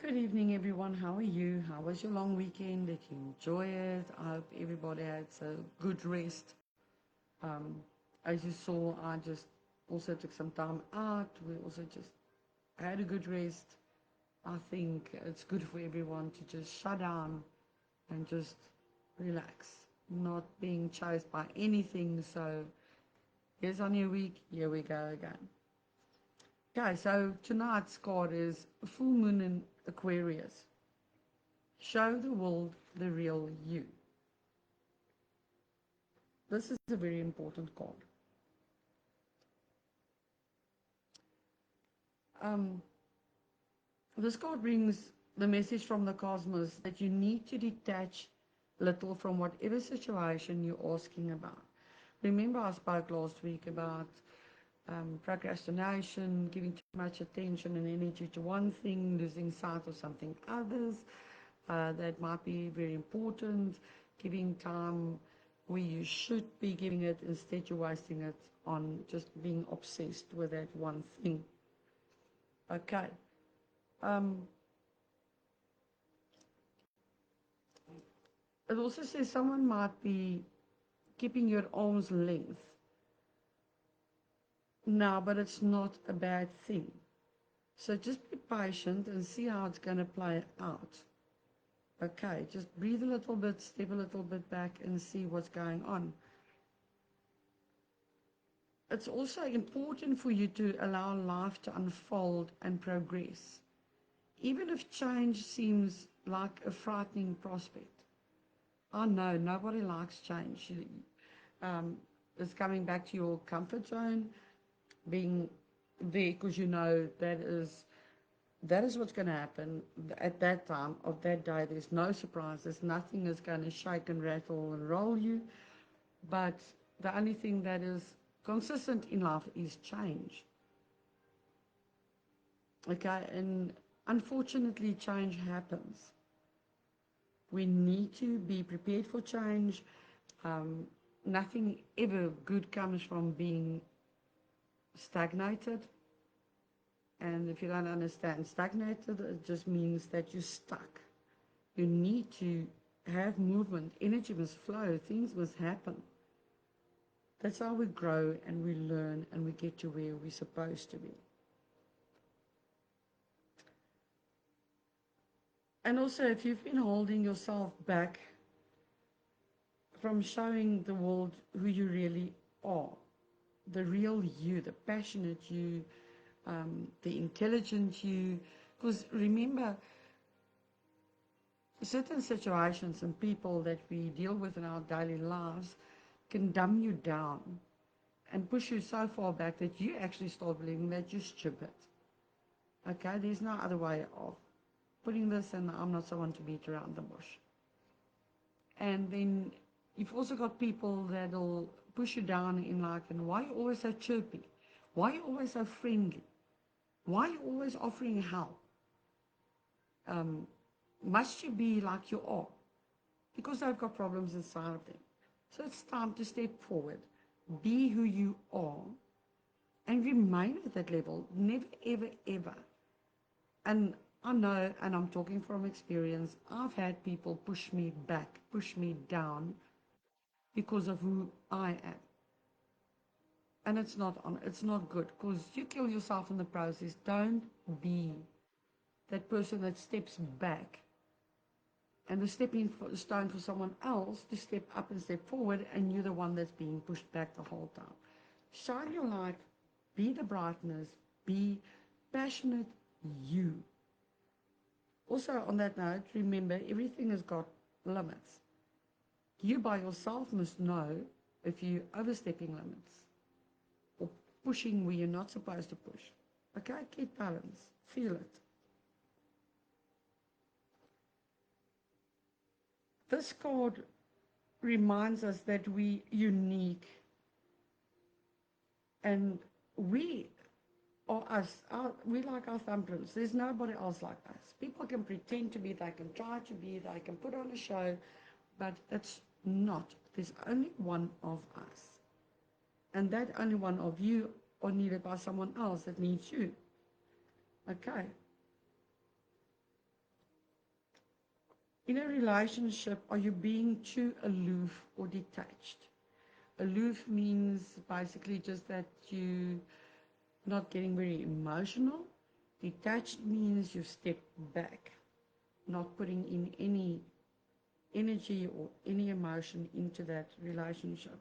Good evening, everyone. How are you? How was your long weekend? Did you enjoy it? I hope everybody had a good rest. Um, as you saw, I just also took some time out. We also just had a good rest. I think it's good for everyone to just shut down and just relax, not being chased by anything. So, here's our new week. Here we go again. Okay, so tonight's card is Full Moon in Aquarius. Show the world the real you. This is a very important card. Um, this card brings the message from the cosmos that you need to detach little from whatever situation you're asking about. Remember, I spoke last week about procrastination, giving too much attention and energy to one thing, losing sight of something others that might be very important, giving time where you should be giving it, instead you're wasting it on just being obsessed with that one thing. Okay. Um, it also says someone might be keeping you at arm's length now, but it's not a bad thing. So just be patient and see how it's going to play out. Okay, just breathe a little bit, step a little bit back and see what's going on. It's also important for you to allow life to unfold and progress, even if change seems like a frightening prospect. I know nobody likes change. Um, it's coming back to your comfort zone, being there because you know that is what's going to happen at that time of that day. There's no surprises. Nothing is going to shake and rattle and roll you. But the only thing that is consistent in life is change. Okay, and unfortunately, change happens. We need to be prepared for change. Um, Nothing ever good comes from being stagnated. And if you don't understand stagnated, it just means that you're stuck. You need to have movement, energy must flow, things must happen. That's how we grow and we learn and we get to where we're supposed to be. And also, if you've been holding yourself back from showing the world who you really are, the real you, the passionate you, the intelligent you, because remember, certain situations and people that we deal with in our daily lives can dumb you down and push you so far back that you actually start believing that you're stupid. Okay, there's no other way of putting this, and I'm not someone to beat around the bush. And then you've also got people that'll push you down in like, and why are you always so chirpy? Why are you always so friendly? Why are you always offering help? Um, must you be like you are? Because they've got problems inside of them. So it's time to step forward, be who you are, and remain at that level. Never, ever, ever. And I know, and I'm talking from experience, I've had people push me back, push me down because of who I am. And it's not good because you kill yourself in the process. Don't be that person that steps back and the stepping stone for someone else to step up and step forward, and you're the one that's being pushed back the whole time. Shine your light, be the brightness, be passionate you. Also, on that note, remember everything has got limits. You by yourself must know if you're overstepping limits or pushing where you're not supposed to push. Okay, keep balance, feel it. This card reminds us that we unique and we are us. We like our thumbprints. There's nobody else like us. People can pretend to be, they can try to be, they can put on a show, but it's not. There's only one of us. And that only one of you are needed by someone else that needs you. Okay. In a relationship, are you being too aloof or detached? Aloof means basically just that you're not getting very emotional. Detached means you've stepped back, not putting in any energy or any emotion into that relationship.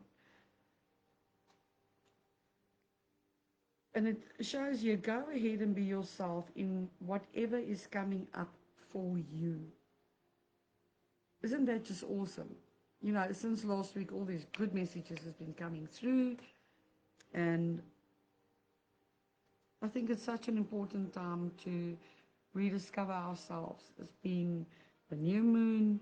And it shows you go ahead and be yourself in whatever is coming up for you. Isn't that just awesome? You know, since last week, all these good messages has been coming through, and I think it's such an important time to rediscover ourselves as being the new moon,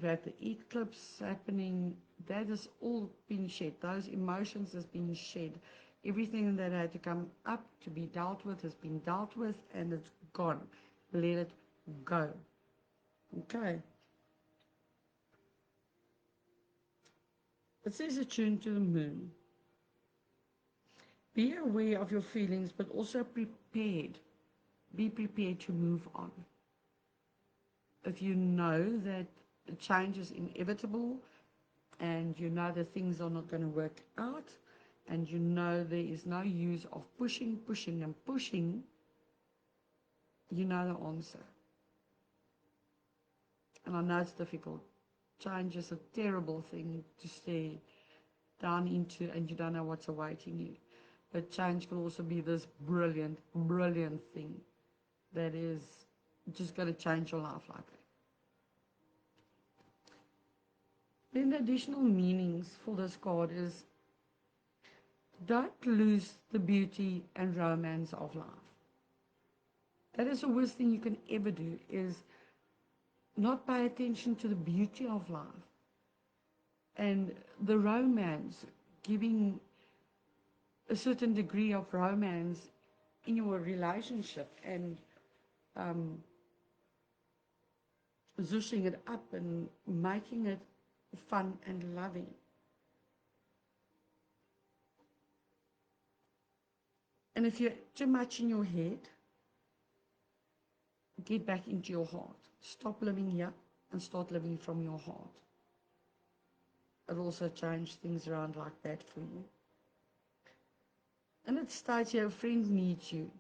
that the eclipse happening, that has all been shed. Those emotions has been shed. Everything that had to come up to be dealt with has been dealt with, and it's gone. Let it go. Okay. It says attuned to the moon. Be aware of your feelings, but also prepared. Be prepared to move on. If you know that change is inevitable, and you know that things are not going to work out, and you know there is no use of pushing, and pushing, you know the answer. And I know it's difficult. Change is a terrible thing to stare down into, and you don't know what's awaiting you. But change can also be this brilliant, brilliant thing that is just going to change your life like that. Then the additional meanings for this card is don't lose the beauty and romance of life. That is the worst thing you can ever do, is not pay attention to the beauty of life and the romance, giving a certain degree of romance in your relationship, and zhuzhing it up and making it fun and loving. And if you're too much in your head, get back into your heart. Stop living here and start living from your heart. It'll also change things around like that for you. And it states here, a friend needs you.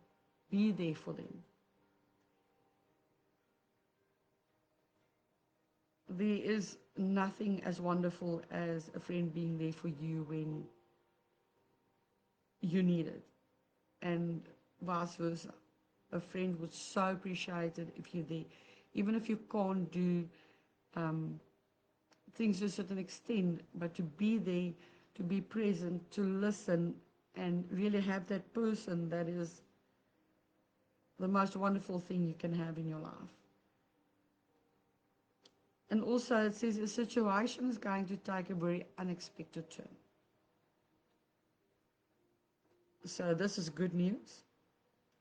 Be there for them. There is nothing as wonderful as a friend being there for you when you need it, and vice versa. A friend would so appreciate it if you're there, even if you can't do things to a certain extent, but to be there, to be present, to listen, and really have that person that is the most wonderful thing you can have in your life. And also it says a situation is going to take a very unexpected turn. So this is good news,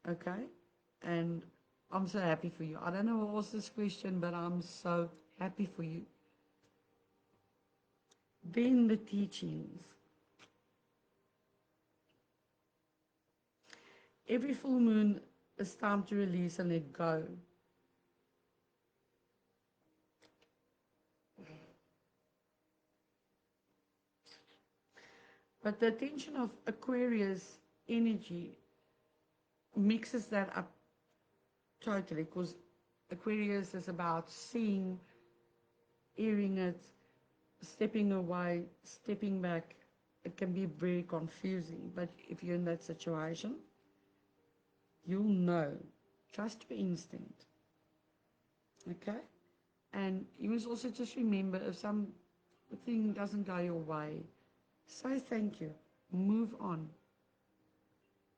okay? And I'm so happy for you. I don't know what was this question, but I'm so happy for you. Then the teachings. Every full moon is time to release and let go. But the attention of Aquarius energy mixes that up totally, because Aquarius is about seeing, hearing it, stepping away, stepping back. It can be very confusing, but if you're in that situation, you'll know. Trust your instinct. Okay? And you must also just remember, if something doesn't go your way, say thank you. Move on.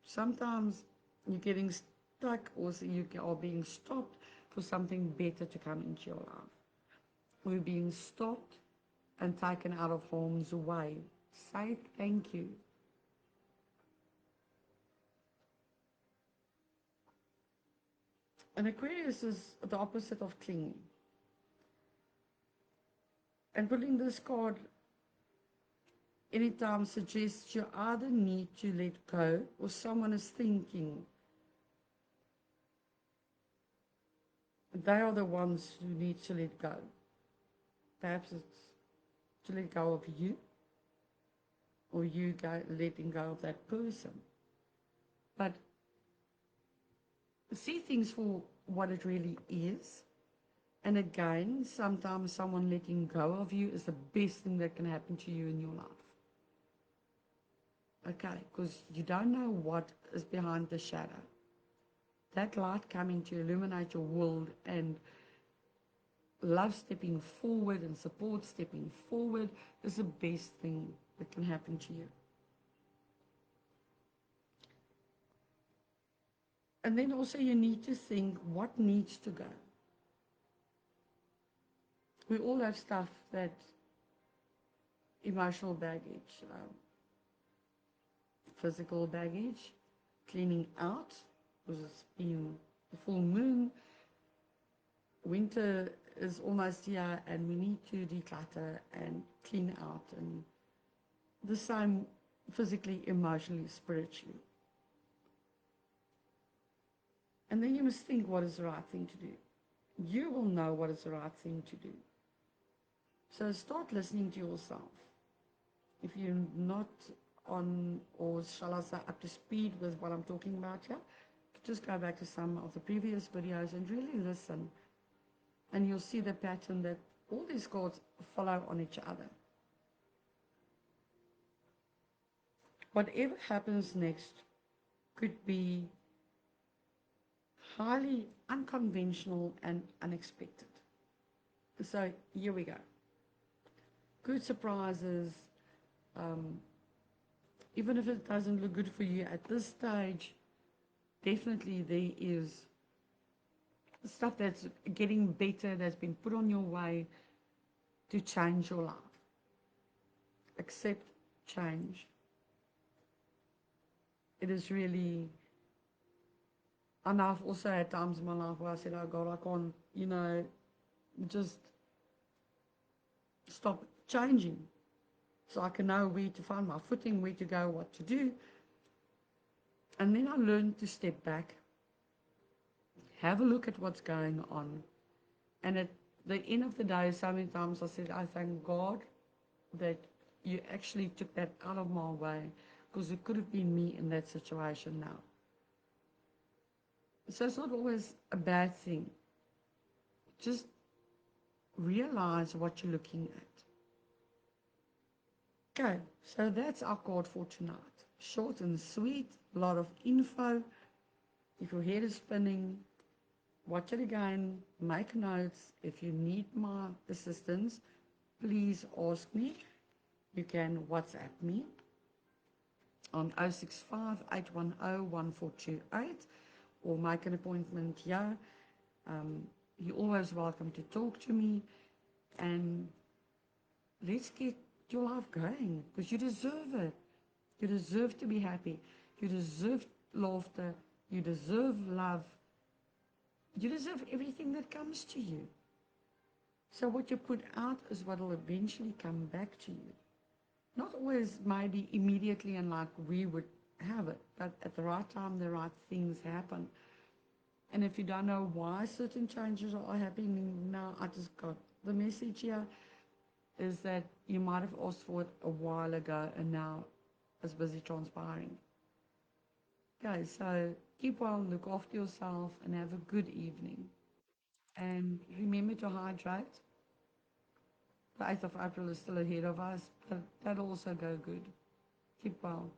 Sometimes you're getting stuck, or you are being stopped for something better to come into your life. We're being stopped and taken out of harm's way. Say thank you. And Aquarius is the opposite of clinging. And putting this card anytime suggests you either need to let go, or someone is thinking they are the ones who need to let go. Perhaps it's to let go of you, or you letting go of that person. But see things for what it really is. And again, sometimes someone letting go of you is the best thing that can happen to you in your life. Okay, because you don't know what is behind the shadow. That light coming to illuminate your world, and love stepping forward and support stepping forward is the best thing that can happen to you. And then also you need to think what needs to go. We all have stuff that emotional baggage, physical baggage, cleaning out, because it's been the full moon. Winter is almost here, and we need to declutter and clean out, and the same physically, emotionally, spiritually. And then you must think what is the right thing to do. You will know what is the right thing to do. So start listening to yourself. If you're not on, or shall I say, up to speed with what I'm talking about here, just go back to some of the previous videos and really listen. And you'll see the pattern that all these cards follow on each other. Whatever happens next could be highly unconventional and unexpected. So here we go. Good surprises, um, even if it doesn't look good for you at this stage, definitely there is stuff that's getting better, that's been put on your way to change your life. Accept change. It is really, and I've also had times in my life where I said, oh God, I can't, just stop changing. So I can know where to find my footing, where to go, what to do. And then I learned to step back, have a look at what's going on. And at the end of the day, so many times I said, I thank God that you actually took that out of my way, because it could have been me in that situation now. So it's not always a bad thing. Just realize what you're looking at. Okay, so that's our card for tonight. Short and sweet, a lot of info. If your head is spinning, watch it again, make notes. If you need my assistance, please ask me. You can WhatsApp me on 065 810 1428, or make an appointment here. You're always welcome to talk to me, and let's get your life going, because you deserve it. You deserve to be happy. You deserve laughter. You deserve love. You deserve everything that comes to you. So what you put out is what will eventually come back to you. Not always maybe immediately and like we would have it, but at the right time, the right things happen. And if you don't know why certain changes are happening now, I just got the message here, is that you might have asked for it a while ago and now it's busy transpiring. Okay, so keep well, look after yourself, and have a good evening. And remember to hydrate. The 8th of April is still ahead of us, but that'll also go good. Keep well.